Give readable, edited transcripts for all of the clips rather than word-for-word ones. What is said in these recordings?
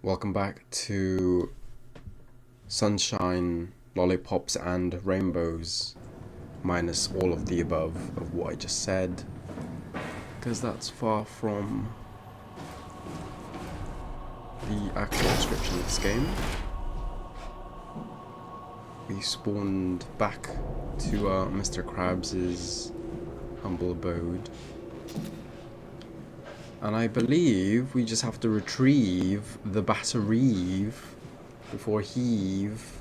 Welcome back to Sunshine, Lollipops and Rainbows, minus all of the above of what I just said, because that's far from the actual description of this game. We spawned back to Mr. Krabs' humble abode. And I believe we just have to retrieve the battery before heave.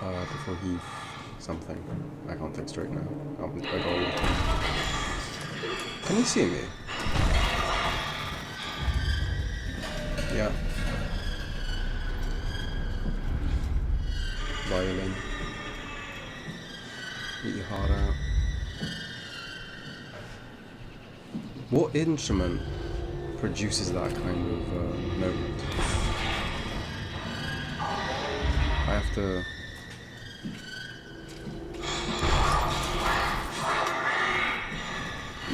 Before heave something. I can't think straight now. Can you see me? Yeah. Violin. Eat your heart out. What instrument produces that kind of note? I have to...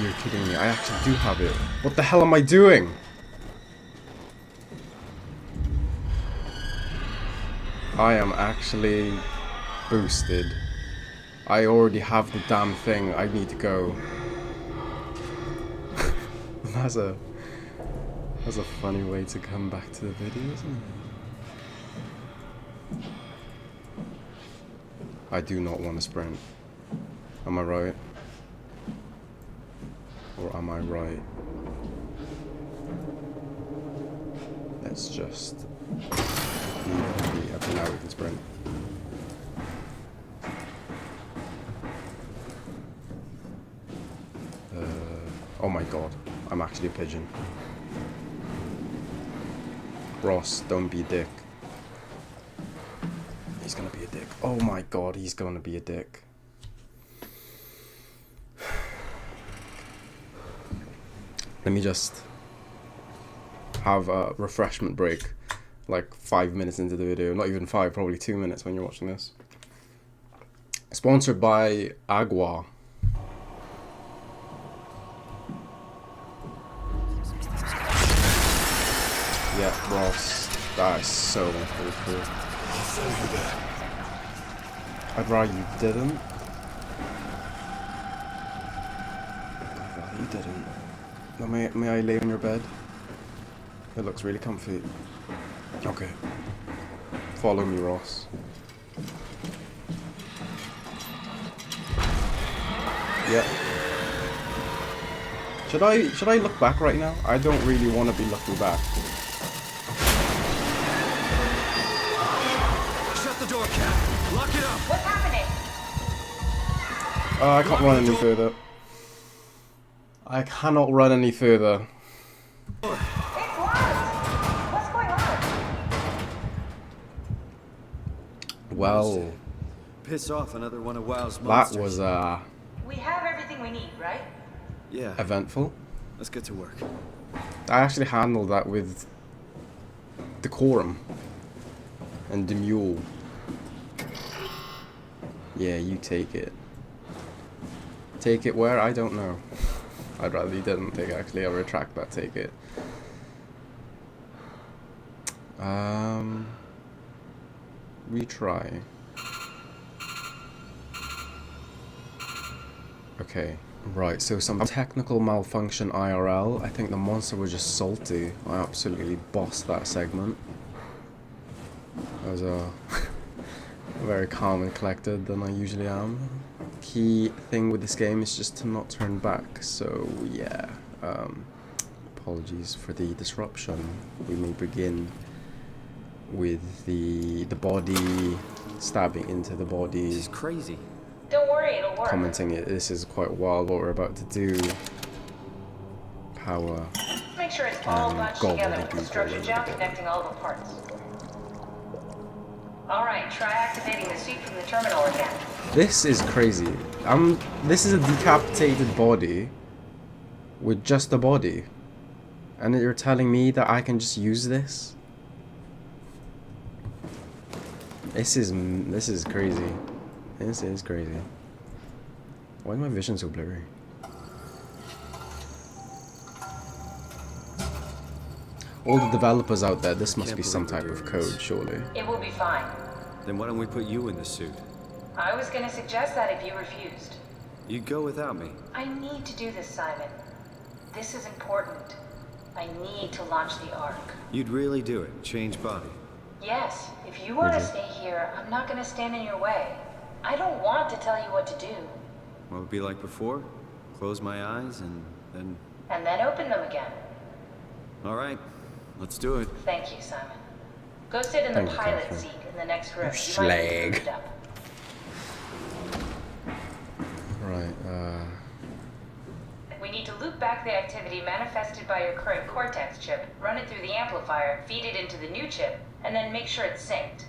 You're kidding me, I actually do have it. What the hell am I doing? I am actually boosted. I already have the damn thing. I need to go. That's a funny way to come back to the video, isn't it? I do not want to sprint. Am I right? Or am I right? Let's just leave. Okay, now we can sprint. Oh my god. I'm actually a pigeon. Ross, don't be a dick. He's gonna be a dick. Oh my god, he's gonna be a dick. Let me just have a refreshment break. Like 5 minutes into the video. Not even 5, probably 2 minutes when you're watching this. Sponsored by Agua. Yeah, Ross. That is so cool. I'd rather you didn't. I'd rather you didn't. Now, may I lay on your bed? It looks really comfy. Okay. Follow me, Ross. Yep. Should I look back right now? I don't really want to be looking back. Shut the door, Cat. Lock it up. What's happening? I can't run any further. I cannot run any further. It's locked. What's going on? Well, Piss off another one of WoW's that monsters. was We have everything we need, right? Yeah. eventful. Let's get to work. I actually handled that with decorum and demure. Yeah, you take it. Take it where? I don't know. I'd rather you didn't take it. Actually, I retract that. Take it. Retry. Okay. Right, so some technical malfunction IRL. I think the monster was just salty. I absolutely bossed that segment. I was very calm and collected than I usually am. Key thing with this game is just to not turn back, so yeah. Apologies for the disruption. We may begin with the body stabbing into the body. This is crazy. Don't worry, it'll work. Commenting it, this is quite wild what we're about to do. Power. Make sure it's all bunched together with the gobbledygook structure all gel over the connecting all the parts. Alright, try activating the suit from the terminal again. This is crazy. This is a decapitated body with just a body. And you're telling me that I can just use this? This is crazy. This is crazy. Why is my vision so blurry? all the developers out there, this must can't be some believe type we're of doing this. code, surely. It will be fine. Then why don't we put you in the suit? I was gonna suggest that if you refused. You'd go without me. I need to do this, Simon. This is important. I need to launch the Ark. You'd really do it. Change body. Yes, if you want to stay here, I'm not gonna stand in your way. I don't want to tell you what to do. What would it be like before? Close my eyes and then... And then open them again. All right. Let's do it. Thank you, Simon. Go sit in Thank the you, pilot Catherine. seat in the next room. You might need to Slag. boot it up. Right, We need to loop back the activity manifested by your current Cortex chip, run it through the amplifier, feed it into the new chip, and then make sure it's synced.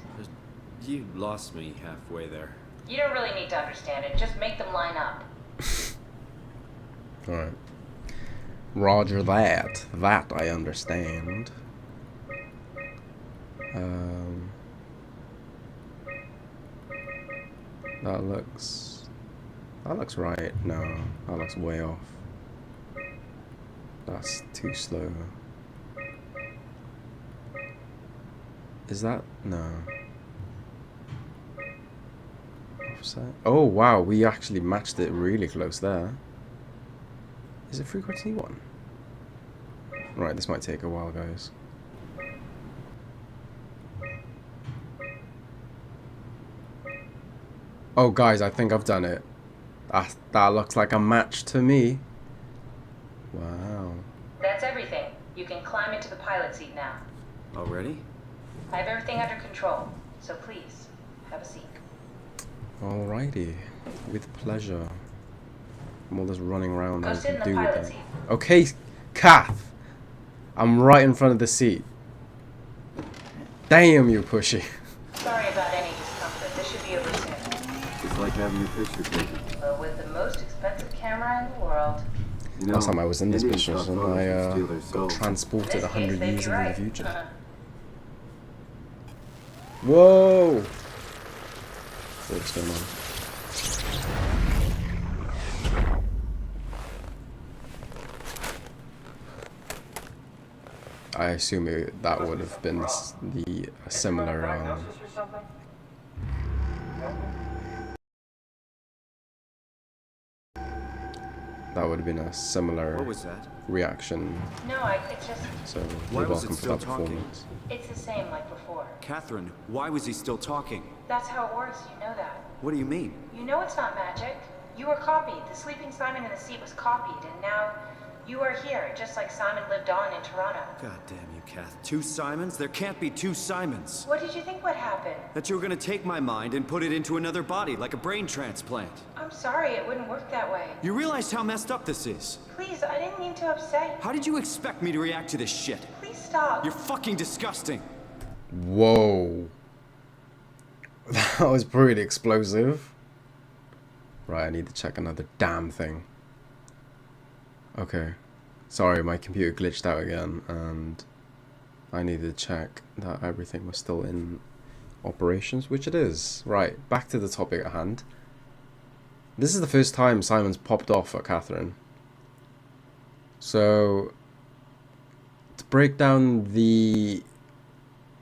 You lost me halfway there. You don't really need to understand it, just make them line up. alright. Roger that. That I understand. That looks right. No, that looks way off. That's too slow. Is that? No. Offset? Oh wow, we actually matched it really close there. Is it frequency 1? Right, this might take a while, guys. Oh guys, I think I've done it. That looks like a match to me. Wow. That's everything. You can climb into the pilot seat now. Already? I have everything under control, so please, have a seat. Alrighty. With pleasure. I'm all just running around Go as sit you in the do with pilot that. seat. Okay, Kath! I'm right in front of the seat. Damn, you pushy. Sorry about any discomfort. This should be over soon. It's like having your picture taken. But with the most expensive camera in the world, You know, Last time I was in this Indians business, thought and photos I would steal their got souls. in transported this 100 case, they'd years be into right. the future. Whoa! What's going on? I assume that would have been the a similar. That would have been a similar What was that? reaction. No, it's just, So Why you're was it welcome for still that talking? performance. it's the same like before. Catherine, why was he still talking? That's how it works, you know that. What do you mean? You know it's not magic. You were copied. The sleeping Simon in the seat was copied, and now you are here, just like Simon lived on in Toronto. God damn you, Kath. 2 Simons? There can't be 2 Simons. What did you think would happen? That you were gonna take my mind and put it into another body, like a brain transplant. I'm sorry, it wouldn't work that way. You realize how messed up this is? Please, I didn't mean to upset you. How did you expect me to react to this shit? Please stop. You're fucking disgusting. Whoa. That was pretty explosive. Right, I need to check another damn thing. Okay. Sorry, my computer glitched out again, and I needed to check that everything was still in operations, which it is. Right, back to the topic at hand. This is the first time Simon's popped off at Catherine. So, to break down the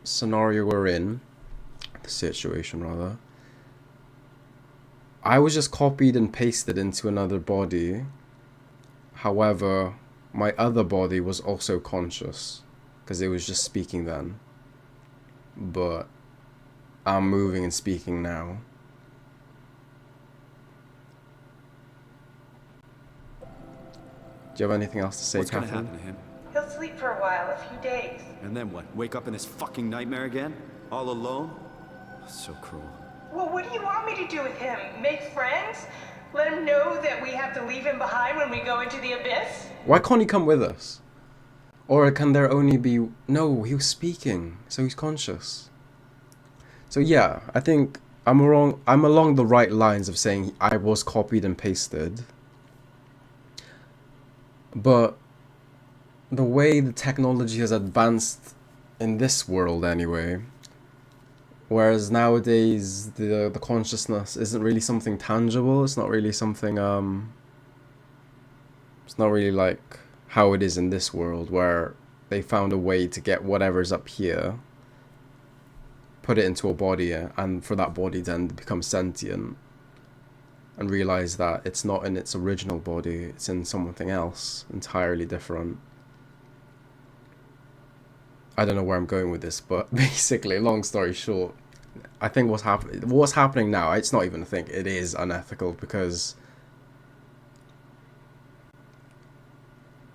scenario we're in, the situation rather, I was just copied and pasted into another body. However, my other body was also conscious, because it was just speaking then. But I'm moving and speaking now. Do you have anything else to say, What's gonna Catherine? happen to him? He'll sleep for a while, a few days. And then what? Wake up in this fucking nightmare again? All alone? So cruel. Well, what do you want me to do with him? Make friends? Let him know that we have to leave him behind when we go into the abyss? Why can't he come with us? Or can there only be... No, he was speaking, so he's conscious. So yeah, I think I'm along the right lines of saying I was copied and pasted. But the way the technology has advanced in this world anyway, whereas nowadays the consciousness isn't really something tangible, it's not really something it's not really like how it is in this world, where they found a way to get whatever's up here, put it into a body, and for that body then to become sentient, and realize that it's not in its original body, it's in something else entirely different. I don't know where I'm going with this, but basically, long story short, I think what's happening now, it's not even a thing, it is unethical, because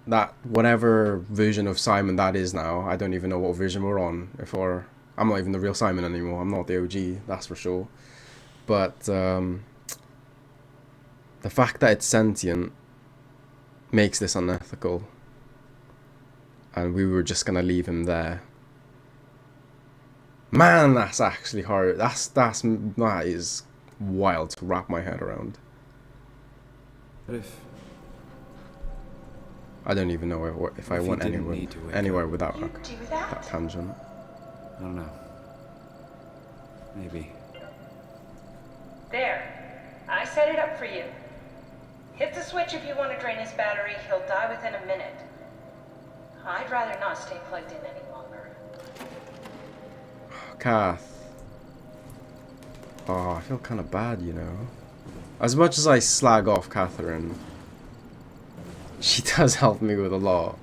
that whatever version of Simon that is now, I don't even know what version we're on. I'm not even the real Simon anymore. I'm not the OG, that's for sure. But the fact that it's sentient makes this unethical, and we were just gonna leave him there. Man, that's actually hard. That is wild to wrap my head around. But if I don't even know if I went anywhere without You do that? that tangent. I don't know. Maybe. There. I set it up for you. Hit the switch if you want to drain his battery. He'll die within a minute. I'd rather not stay plugged in any longer. Kath. Oh, I feel kind of bad, you know. As much as I slag off Catherine, she does help me with a lot.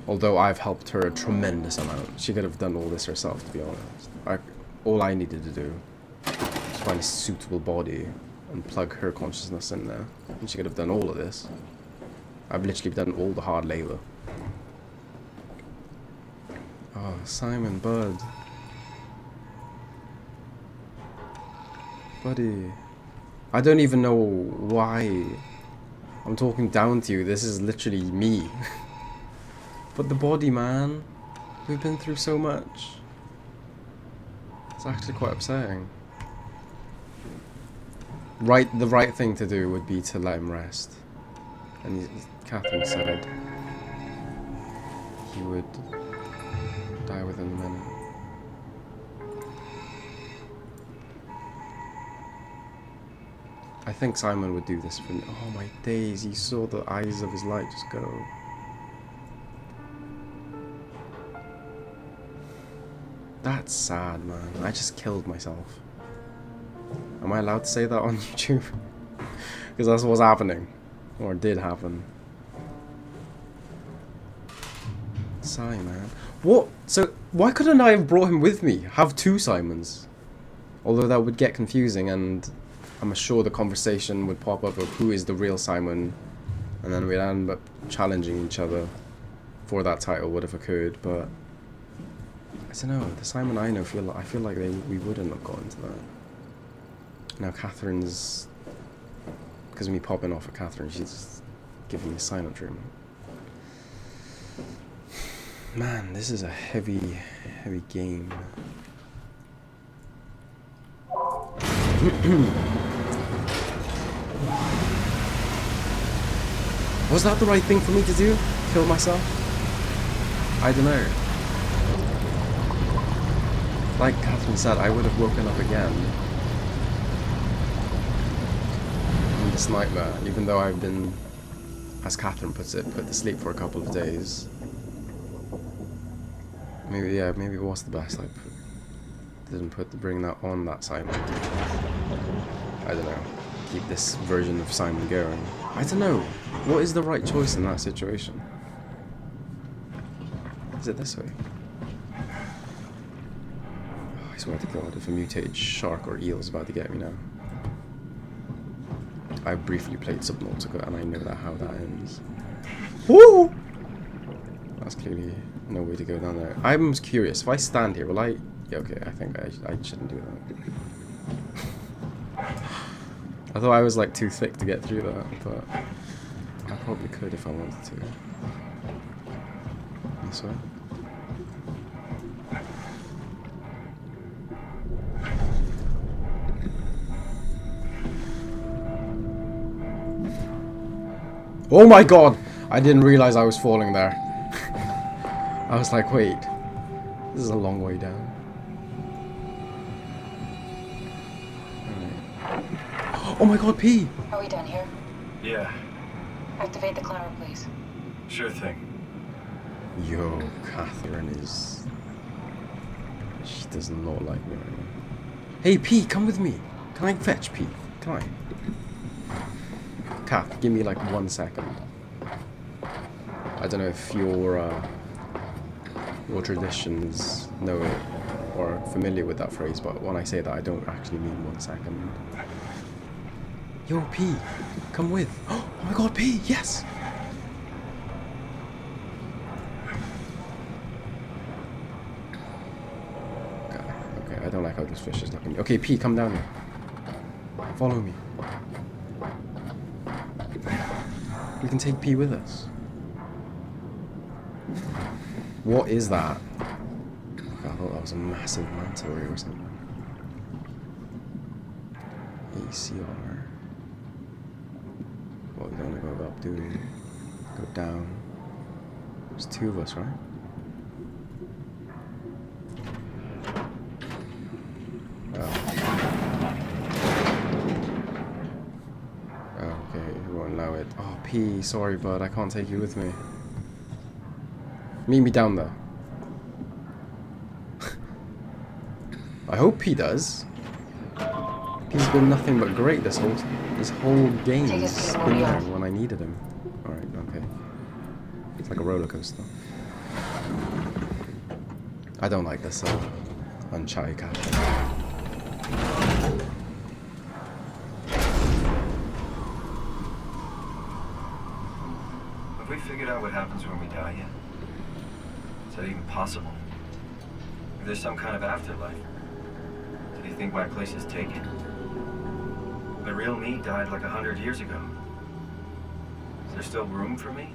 Although I've helped her a tremendous amount. She could have done all this herself, to be honest. All I needed to do was find a suitable body and plug her consciousness in there. And she could have done all of this. I've literally done all the hard labor. Oh, Simon, bud. Buddy. I don't even know why I'm talking down to you. This is literally me. But the body, man. We've been through so much. It's actually quite upsetting. The right thing to do would be to let him rest. And Catherine said he would die within a minute. I think Simon would do this for me. Oh my days, you saw the eyes of his light just go. That's sad, man. I just killed myself. Am I allowed to say that on YouTube? Because that's what's happening. Or did happen. Sigh, man. What? So, why couldn't I have brought him with me? Have two Simons? Although that would get confusing, and I'm sure the conversation would pop up of who is the real Simon, and then we'd end up challenging each other for that title would have occurred, but I don't know, the Simon I know, I feel like we wouldn't have got into that. Now Catherine's, because of me popping off at Catherine, she's just giving me a silent treatment. Man, this is a heavy game. Was that the right thing for me to do? Kill myself? I don't know. Like Catherine said, I would have woken up again in this nightmare, even though I've been, as Catherine puts it, put to sleep for a couple of days. Maybe it was the best. Didn't bring that on that Simon. I don't know. Keep this version of Simon going. I don't know. What is the right choice in that situation? Is it this way? Oh, I swear to God, if a mutated shark or eel is about to get me now. I briefly played Subnautica and I know how that ends. Woo! That's clearly no way to go down there. I'm curious. If I stand here, will I? Yeah, okay. I think I shouldn't do that. I thought I was like too thick to get through that, but I probably could if I wanted to. This way. Oh my God! I didn't realize I was falling there. I was like, wait, this is a long way down. Oh my God, P! Are we done here? Yeah, Activate the climber, please. sure thing. Yo, Catherine is... She does not like me right now. Hey, P, come with me. Can I fetch P? Can I? Kath, give me like 1 second. I don't know if your traditions know it or are familiar with that phrase, but when I say that, I don't actually mean 1 second. Yo, P, come with. Oh my god, P, yes! Okay, I don't like how this fish is looking. Okay, P, come down here. Follow me. We can take P with us. What is that? I thought that was a massive manta ray or something. ACR. What, we don't want to go up, do we? Go down. There's 2 of us, right? Okay, we won't allow it. Oh, P, sorry, bud, I can't take you with me. Meet me down there. I hope P does. P's been nothing but great this whole game. He's been there when I needed him. Alright, okay. It's like a roller coaster. I don't like this unchai cat. Have we figured out what happens when we die yet? Is that even possible? If there's some kind of afterlife, do you think my place is taken? The real me died like 100 years ago. Is there still room for me?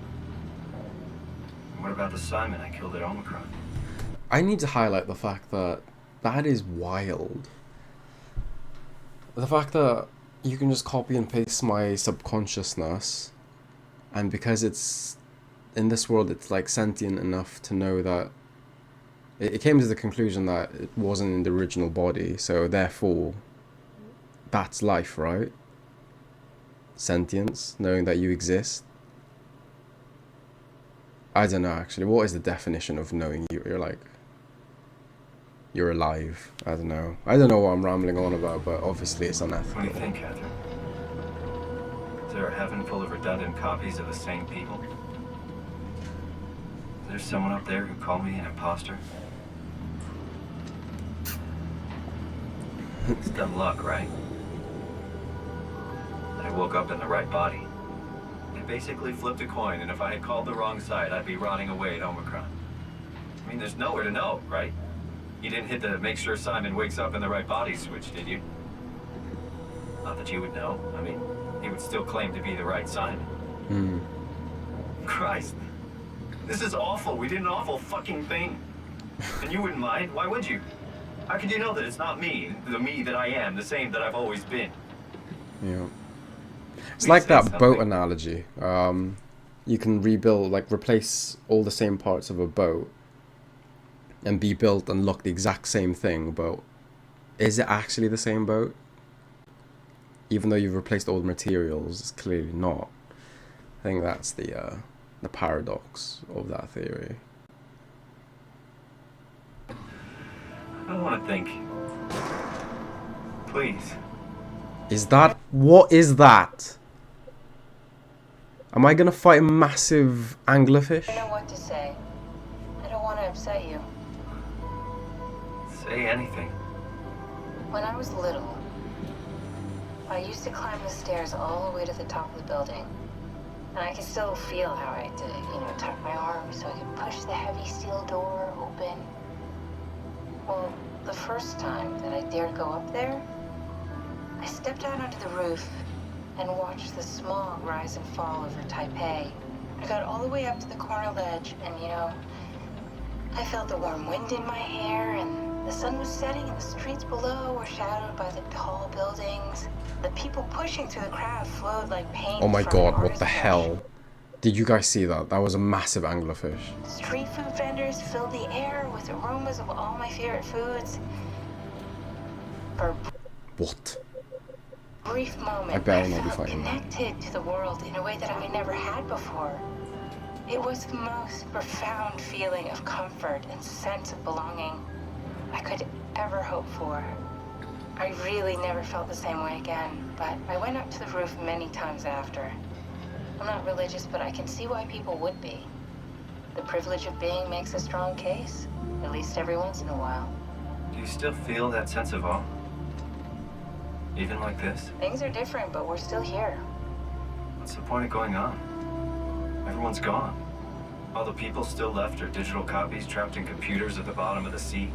And what about the Simon I killed at Omicron? I need to highlight the fact that that is wild. The fact that you can just copy and paste my subconsciousness, and because it's in this world, it's like sentient enough to know that it came to the conclusion that it wasn't in the original body, so therefore that's life, right? Sentience, knowing that you exist. I don't know, actually. What is the definition of knowing you're like, you're alive? I don't know. I don't know what I'm rambling on about, but obviously it's unethical. What do you think, Catherine? Is there a heaven full of redundant copies of the same people? Is there someone up there who called me an imposter? It's dumb luck, right? I woke up in the right body. I basically flipped a coin, and if I had called the wrong side, I'd be rotting away at Omicron. I mean, there's nowhere to know, right? You didn't hit the make sure Simon wakes up in the right body switch, did you? Not that you would know. I mean, he would still claim to be the right Simon. Christ. This is awful. We did an awful fucking thing. And you wouldn't mind? Why would you? How could you know that it's not me, the me that I am, the same that I've always been? Yeah. It's like that boat analogy. You can rebuild, like replace all the same parts of a boat and be built and look the exact same thing, but is it actually the same boat? Even though you've replaced all the materials, it's clearly not. I think that's the paradox of that theory. I don't want to think. Please. Is that... What is that? Am I gonna fight a massive anglerfish? I don't know what to say. I don't want to upset you. Say anything. When I was little, I used to climb the stairs all the way to the top of the building. And I can still feel how I had to, tuck my arms so I could push the heavy steel door open. Well, the first time that I dared go up there, I stepped out onto the roof and watched the smog rise and fall over Taipei. I got all the way up to the corner ledge and, I felt the warm wind in my hair and the sun was setting and the streets below were shadowed by the tall buildings. The people pushing through the crowd flowed like paint. Oh my from an god, what artist's the brush. hell? Did you guys see that? That was a massive anglerfish. Street food vendors filled the air with aromas of all my favorite foods. For a What? brief moment, I bet I'll not be felt fighting that. connected to the world in a way that I never had before. It was the most profound feeling of comfort and sense of belonging I could ever hope for. I really never felt the same way again, but I went up to the roof many times after. I'm not religious, but I can see why people would be. The privilege of being makes a strong case, at least every once in a while. Do you still feel that sense of awe? Even like this? Things are different, but we're still here. What's the point of going on? Everyone's gone. All the people still left are digital copies trapped in computers at the bottom of the sea.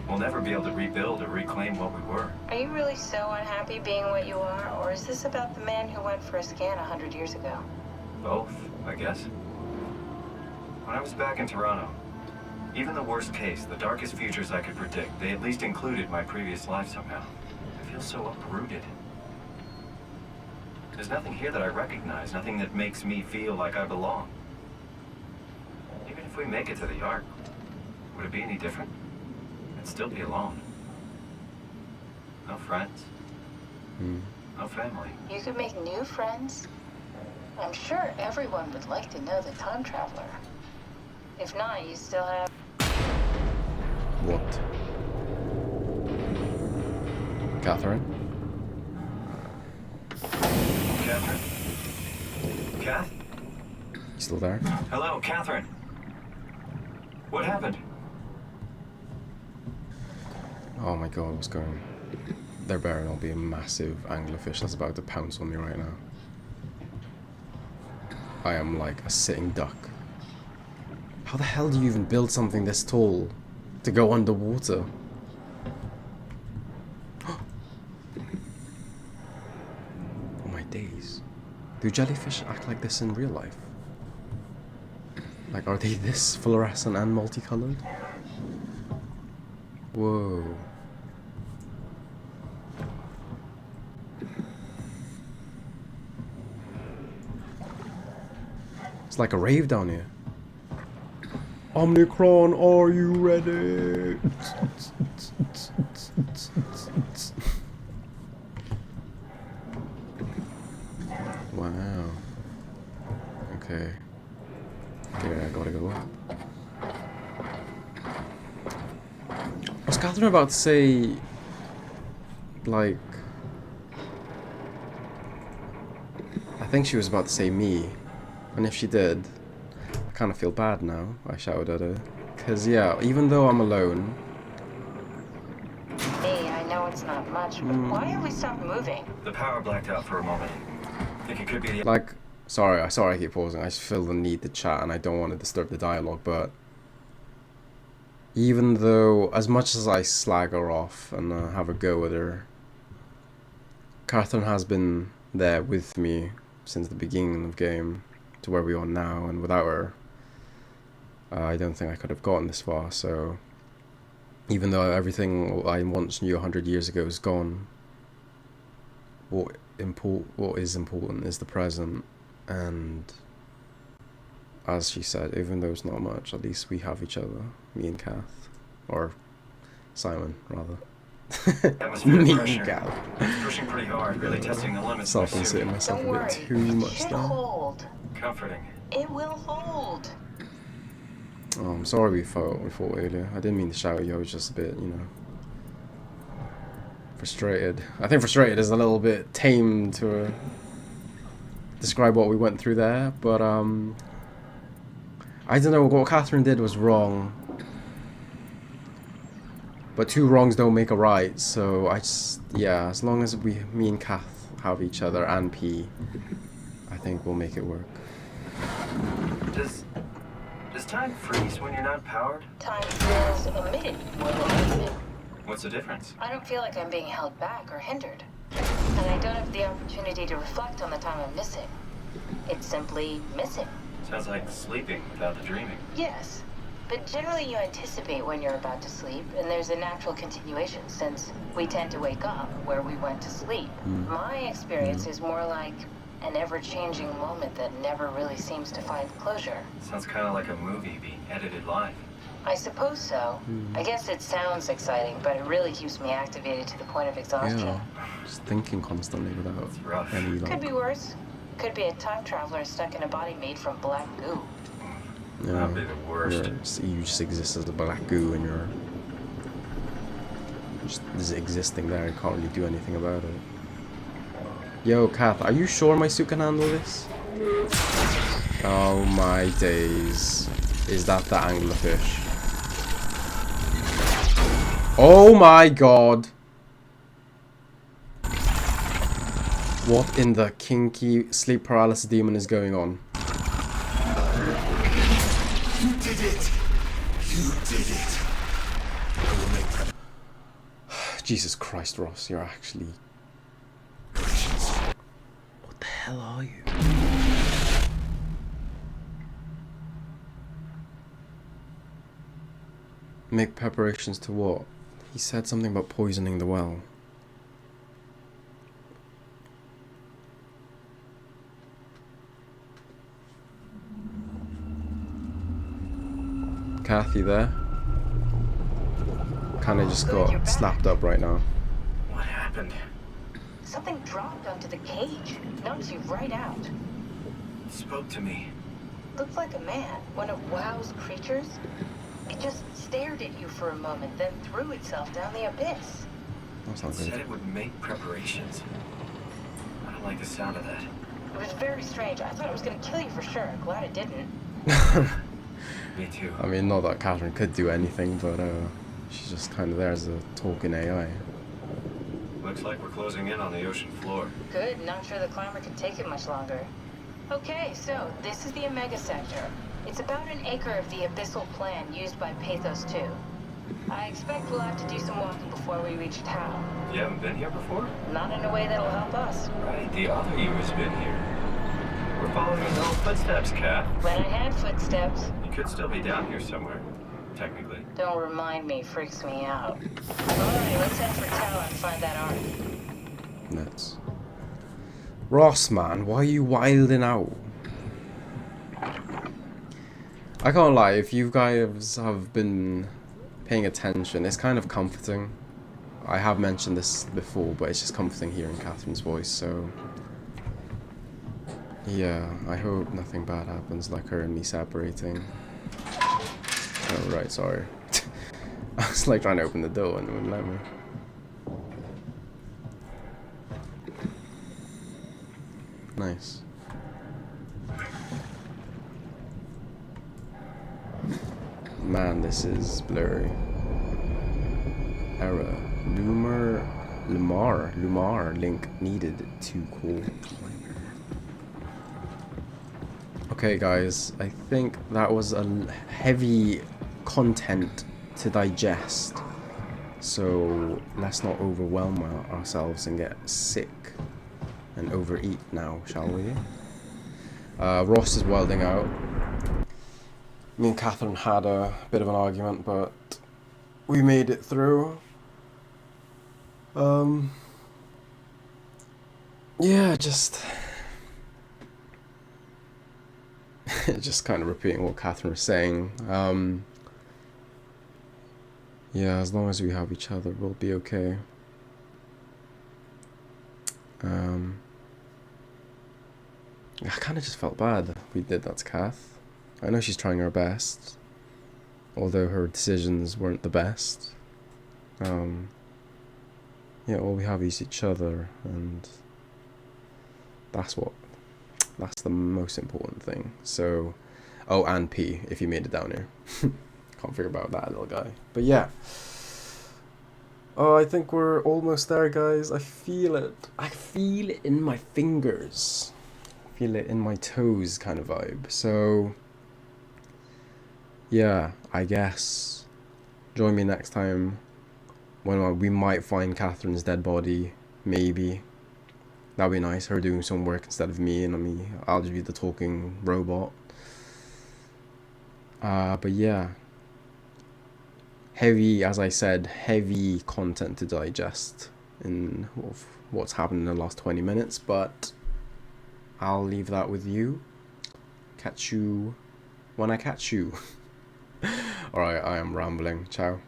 We'll never be able to rebuild or reclaim what we were. Are you really so unhappy being what you are, or is this about the man who went for a scan 100 years ago? Both, I guess. When I was back in Toronto, even the worst case, the darkest futures I could predict, they at least included my previous life somehow. I feel so uprooted. There's nothing here that I recognize, nothing that makes me feel like I belong. Even if we make it to the Ark, would it be any different? I'd still be alone. No friends. No family. You could make new friends. I'm sure everyone would like to know the time traveler. If not, you still have... What? Catherine? Catherine? Kath? You still there? Hello, Catherine. What happened? Oh my god, what's going on? There better not be a massive anglerfish that's about to pounce on me right now. I am like a sitting duck. How the hell do you even build something this tall to go underwater? Oh my days. Do jellyfish act like this in real life? Like, are they this fluorescent and multicolored? Whoa. It's like a rave down here. Omnicron, are you ready? Wow. Okay. Okay, I gotta go up. Was Catherine about to say, like... I think she was about to say me. And if she did, I kind of feel bad now. I shouted at her. Because, yeah, even though I'm alone... Hey, I know it's not much, but why have we stopped moving? The power blacked out for a moment. Think it could be the... Like, sorry I keep pausing. I just feel the need to chat and I don't want to disturb the dialogue, but... Even though, as much as I slag her off and have a go at her, Catherine has been there with me since the beginning of the game to where we are now, and without her, I don't think I could have gotten this far. So, even though everything I once knew 100 years ago is gone, what is important is the present, and as she said, even though it's not much, at least we have each other, me and Kath, or Simon, rather. atmosphere Me pressure. and Kath. It's pushing pretty hard, really testing the limits of my suit. Self-inserting myself Don't a worry, bit too it much should there. hold. Comforting. It will hold. Oh, I'm sorry we fought earlier. I didn't mean to shout at you, I was just a bit, you know, frustrated. I think frustrated is a little bit tame to describe what we went through there, but I don't know, what Catherine did was wrong. But two wrongs don't make a right, so I just, yeah, as long as me and Kath have each other and P, I think we'll make it work. Does time freeze when you're not powered? Time feels omitted more than needed. What's the difference? I don't feel like I'm being held back or hindered. And I don't have the opportunity to reflect on the time I'm missing. It's simply missing. Sounds like sleeping without the dreaming. Yes, but generally you anticipate when you're about to sleep, and there's a natural continuation since we tend to wake up where we went to sleep. My experience is more like an ever-changing moment that never really seems to find closure. Sounds kind of like a movie being edited live. I suppose so. I guess it sounds exciting, but it really keeps me activated to the point of exhaustion. Yeah, just thinking constantly without It's rough. any, Could like... be worse. Could be a time traveler stuck in a body made from black goo. You That'd know, be the worst. you just exist as a black goo, and you're just existing there. You can't really do anything about it. Yo, Kath, are you sure my suit can handle this? Oh my days. Is that the anglerfish? Oh my god. What in the kinky sleep paralysis demon is going on? You did it! You did it! I will make prep. Jesus Christ, Ross, you're actually... What the hell are you? Make preparations to what? He said something about poisoning the well. Kathy there? Kinda just got slapped up right now. What happened? Something dropped onto the cage. Knocks you right out. It spoke to me. Looked like a man. One of WoW's creatures. It just stared at you for a moment, then threw itself down the abyss. That's not It said good. it would make preparations. I don't like the sound of that. It was very strange. I thought it was going to kill you for sure. Glad it didn't. Me too. I mean, not that Catherine could do anything, but she's just kind of there as a talking AI. Looks like we're closing in on the ocean floor. Good. Not sure the climber can take it much longer. Okay, so this is the Omega Sector. It's about an acre of the abyssal plan used by Pathos 2. I expect we'll have to do some walking before we reach town. You haven't been here before? Not in a way that'll help us. Right, the other you has been here. We're following your own footsteps, Kat. When I had footsteps. You could still be down here somewhere, technically. Don't remind me, freaks me out. Alright, let's head for tower and find that ark. Nuts. Ross, man, why are you wilding out? I can't lie, if you guys have been paying attention, it's kind of comforting. I have mentioned this before, but it's just comforting hearing Catherine's voice, so... Yeah, I hope nothing bad happens, like her and me separating. Oh, right, sorry. I was like trying to open the door and it wouldn't let me. Nice. Man, this is blurry. Error. Lumar link needed to call. Okay guys, I think that was a heavy content to digest. So let's not overwhelm ourselves and get sick and overeat now, shall we? Ross is welding out. Me and Catherine had a bit of an argument, but we made it through. Yeah, just kind of repeating what Catherine was saying. Yeah, as long as we have each other, we'll be okay. I kind of just felt bad that we did that to Kath. I know she's trying her best, although her decisions weren't the best. Yeah, all we have is each other, and that's the most important thing. So, oh, and P, if you made it down here. Can't figure out that little guy. But yeah. Oh, I think we're almost there, guys. I feel it. I feel it in my fingers. I feel it in my toes kind of vibe. So, yeah, I guess. Join me next time when we might find Catherine's dead body. Maybe. That'd be nice, her doing some work instead of me, and I'll just be the talking robot. But yeah. Heavy, as I said, heavy content to digest in what's happened in the last 20 minutes, but I'll leave that with you. Catch you when I catch you. Alright, I am rambling. Ciao.